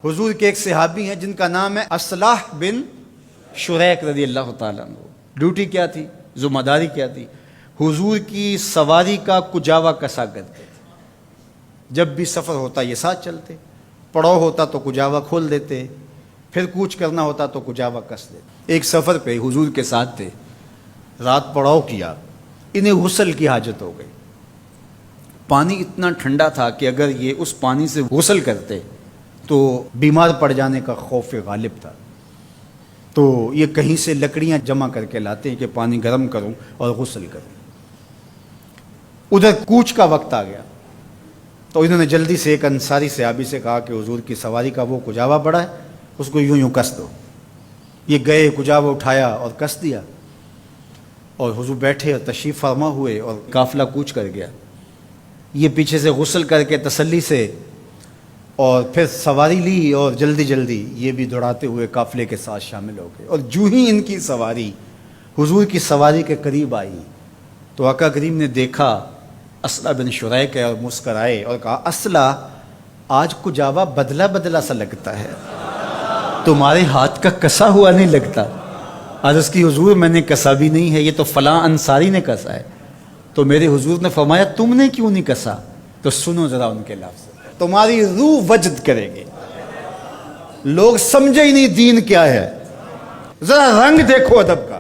حضور کے ایک صحابی ہیں جن کا نام ہے اصلاح بن شریک رضی اللہ تعالیٰ عنہ۔ ڈیوٹی کیا تھی، ذمہ داری کیا تھی؟ حضور کی سواری کا کجاوا کسا کرتے تھے۔ جب بھی سفر ہوتا یہ ساتھ چلتے، پڑاؤ ہوتا تو کجاوا کھول دیتے، پھر کوچ کرنا ہوتا تو کجاوا کس دیتے۔ ایک سفر پہ حضور کے ساتھ تھے، رات پڑاؤ کیا، انہیں غسل کی حاجت ہو گئی۔ پانی اتنا ٹھنڈا تھا کہ اگر یہ اس پانی سے غسل کرتے تو بیمار پڑ جانے کا خوف غالب تھا۔ تو یہ کہیں سے لکڑیاں جمع کر کے لاتے ہیں کہ پانی گرم کروں اور غسل کروں۔ ادھر کوچ کا وقت آ گیا تو انہوں نے جلدی سے ایک انصاری صحابی سے کہا کہ حضور کی سواری کا وہ کجاوا پڑا ہے، اس کو یوں کس دو۔ یہ گئے، کجاوا اٹھایا اور کس دیا، اور حضور بیٹھے اور تشریف فرما ہوئے اور قافلہ کوچ کر گیا۔ یہ پیچھے سے غسل کر کے تسلی سے اور پھر سواری لی اور جلدی جلدی یہ بھی دوڑاتے ہوئے قافلے کے ساتھ شامل ہو گئے۔ اور جو ہی ان کی سواری حضور کی سواری کے قریب آئی تو آقا کریم نے دیکھا اصلاح بن شریک ہے، اور مسکرائے اور کہا، اصلاح آج کجاوا بدلا بدلا سا لگتا ہے، تمہارے ہاتھ کا کسا ہوا نہیں لگتا۔ آج اس کی حضور میں نے کسا بھی نہیں ہے، یہ تو فلاں انصاری نے کسا ہے۔ تو میرے حضور نے فرمایا، تم نے کیوں نہیں کسا؟ تو سنو ذرا ان کے لفظ، تمہاری روح وجد کرے گی، لوگ سمجھے ہی نہیں دین کیا ہے، ذرا رنگ دیکھو ادب کا۔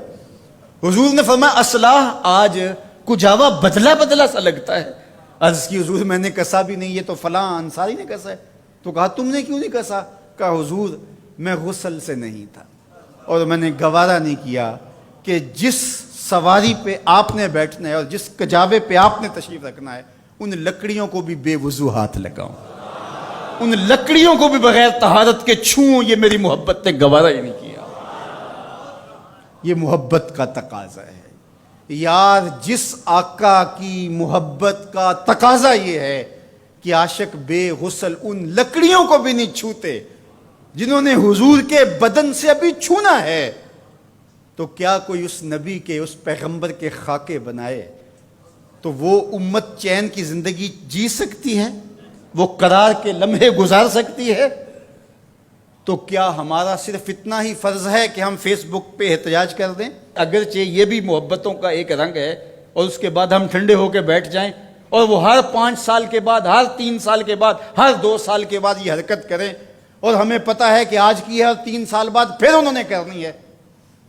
حضور نے فرمایا، اصلاح آج کجاوا بدلا بدلا سا لگتا ہے۔ عرض کی حضور میں نے کسا بھی نہیں، یہ تو فلاں انصاری نے کسا ہے۔ تو کہا، تم نے کیوں نہیں کسا؟ کہا، حضور میں غسل سے نہیں تھا اور میں نے گوارا نہیں کیا کہ جس سواری پہ آپ نے بیٹھنا ہے اور جس کجاوے پہ آپ نے تشریف رکھنا ہے ان لکڑیوں کو بھی بے وضو ہاتھ لگاؤں، ان لکڑیوں کو بھی بغیر طہارت کے چھوؤں، یہ میری محبت نے گوارا ہی نہیں کیا۔ یہ محبت کا تقاضا ہے یار، جس آقا کی محبت کا تقاضا یہ ہے کہ عاشق بے غسل ان لکڑیوں کو بھی نہیں چھوتے جنہوں نے حضور کے بدن سے ابھی چھونا ہے، تو کیا کوئی اس نبی کے، اس پیغمبر کے خاکے بنائے تو وہ امت چین کی زندگی جی سکتی ہے، وہ قرار کے لمحے گزار سکتی ہے؟ تو کیا ہمارا صرف اتنا ہی فرض ہے کہ ہم فیس بک پہ احتجاج کر دیں؟ اگرچہ یہ بھی محبتوں کا ایک رنگ ہے، اور اس کے بعد ہم ٹھنڈے ہو کے بیٹھ جائیں اور وہ ہر 5 سال کے بعد، ہر 3 سال کے بعد، ہر 2 سال کے بعد یہ حرکت کریں، اور ہمیں پتہ ہے کہ آج کی ہے اور 3 سال بعد پھر انہوں نے کرنی ہے،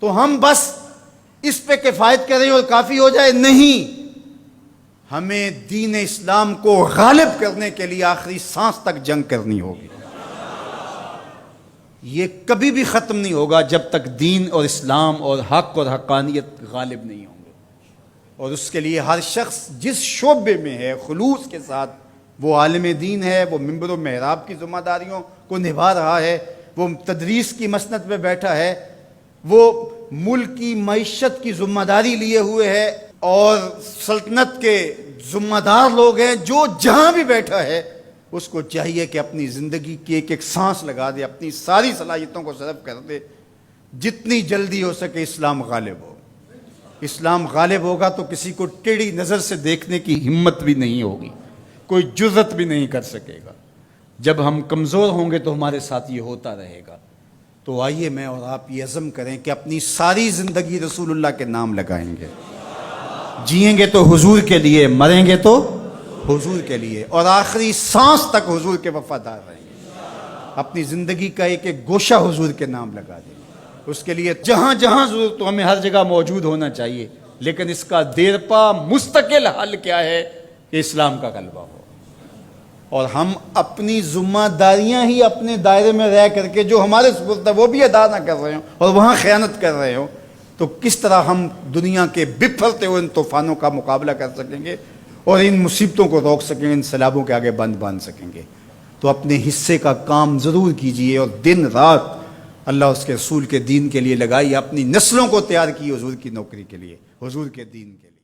تو ہم بس اس پہ کفایت کریں اور کافی ہو جائے؟ نہیں، ہمیں دین اسلام کو غالب کرنے کے لیے آخری سانس تک جنگ کرنی ہوگی۔ یہ کبھی بھی ختم نہیں ہوگا جب تک دین اور اسلام اور حق اور حقانیت غالب نہیں ہوں گے۔ اور اس کے لیے ہر شخص جس شعبے میں ہے خلوص کے ساتھ، وہ عالم دین ہے، وہ منبر و محراب کی ذمہ داریوں کو نبھا رہا ہے، وہ تدریس کی مسند پہ بیٹھا ہے، وہ ملک کی معیشت کی ذمہ داری لیے ہوئے ہے، اور سلطنت کے ذمہ دار لوگ ہیں، جو جہاں بھی بیٹھا ہے اس کو چاہیے کہ اپنی زندگی کی ایک ایک سانس لگا دے، اپنی ساری صلاحیتوں کو صرف کر دے، جتنی جلدی ہو سکے اسلام غالب ہو۔ اسلام غالب ہوگا تو کسی کو ٹیڑھی نظر سے دیکھنے کی ہمت بھی نہیں ہوگی، کوئی جرأت بھی نہیں کر سکے گا۔ جب ہم کمزور ہوں گے تو ہمارے ساتھ یہ ہوتا رہے گا۔ تو آئیے میں اور آپ یہ عزم کریں کہ اپنی ساری زندگی رسول اللہ کے نام لگائیں گے، جئیں گے تو حضور کے لیے، مریں گے تو حضور کے لیے، اور آخری سانس تک حضور کے وفادار رہیں گے۔ اپنی زندگی کا ایک ایک گوشہ حضور کے نام لگا دیں گے۔ اس کے لیے جہاں جہاں ضرورت تو ہمیں ہر جگہ موجود ہونا چاہیے، لیکن اس کا دیرپا مستقل حل کیا ہے کہ اسلام کا غلبہ ہو، اور ہم اپنی ذمہ داریاں ہی اپنے دائرے میں رہ کر کے جو ہمارے سپرد ہے وہ بھی ادا نہ کر رہے ہوں اور وہاں خیانت کر رہے ہوں، تو کس طرح ہم دنیا کے بپھرتے ہوئے ان طوفانوں کا مقابلہ کر سکیں گے اور ان مصیبتوں کو روک سکیں گے، ان سیلابوں کے آگے بند باندھ سکیں گے؟ تو اپنے حصے کا کام ضرور کیجئے، اور دن رات اللہ اس کے رسول کے دین کے لیے لگائیے، اپنی نسلوں کو تیار کیے حضور کی نوکری کے لیے، حضور کے دین کے لیے۔